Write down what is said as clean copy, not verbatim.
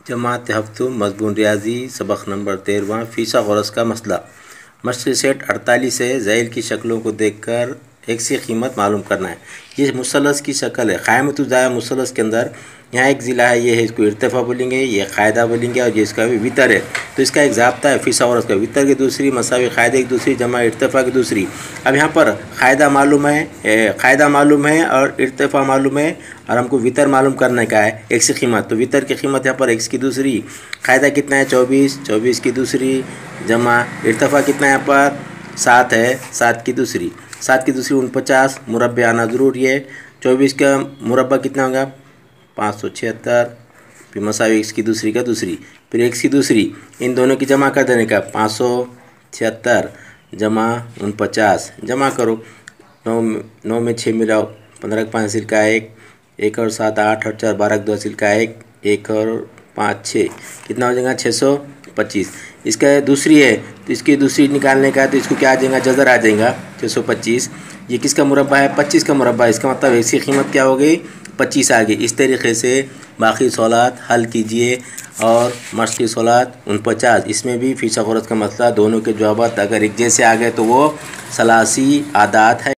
जमात हफ्तों मज़मून रियाजी सबक नंबर 13 फ़ीसा ग़रज़ का मसला। मशक़ी सेट 48 है। ज़ैल की शक्लों को देखकर एक सी कीमत मालूम करना है। ये मुसलस की शक्ल है। क़ायमतु ज़ाया मुसलस के अंदर यहाँ एक ज़िला है, ये है, इसको इर्तिफ़ा बोलेंगे, ये क़ायदा बोलेंगे, और ये इसका भी वितर है। तो इसका एक ज़ाब्ता है फ़ीसा ग़रज़ का। वितर की दूसरी मसावी क़ायदे की दूसरी जमा इर्तिफ़ा की दूसरी। अब यहाँ पर क़ायदा मालूम है और इर्तिफ़ा मालूम है, और हमको वितर मालूम करने का है एक सी कीमत। तो वितर की कीमत यहाँ पर x की दूसरी, क़ायदा कितना है 24 की दूसरी, जमा इर्तिफ़ा कितना है यहाँ पर 7 है, 7 की दूसरी 49 मुरब्बे आना ज़रूरी है। 24 का मुरब्बा कितना होगा 576, फिर मसावी x की दूसरी का दूसरी, फिर x की दूसरी, इन दोनों की जमा कर देने का 576 जमा 49, जमा करो। 9 में 6 मिलाओ, 15 के 5 हासिल का 1 और 7 8 और 4 12 के 2 हासिल का 1 और 5 6, कितना हो जाएगा 625। इसका दूसरी है तो इसकी दूसरी निकालने का है, तो इसको क्या आ जाएगा जज़र आ जाएगा 625। ये किसका मुरब्बा है 25 का मुरब्बा, इसका मतलब इसकी कीमत क्या हो गई 25 आ गई। इस तरीके से बाकी सवालात हल कीजिए। और मशक़ी सवालात 49, इसमें भी फ़ीसा ग़रज़ का मसला दोनों के जवाब अगर एक जैसे आ गए तो वो सलासी आदात है।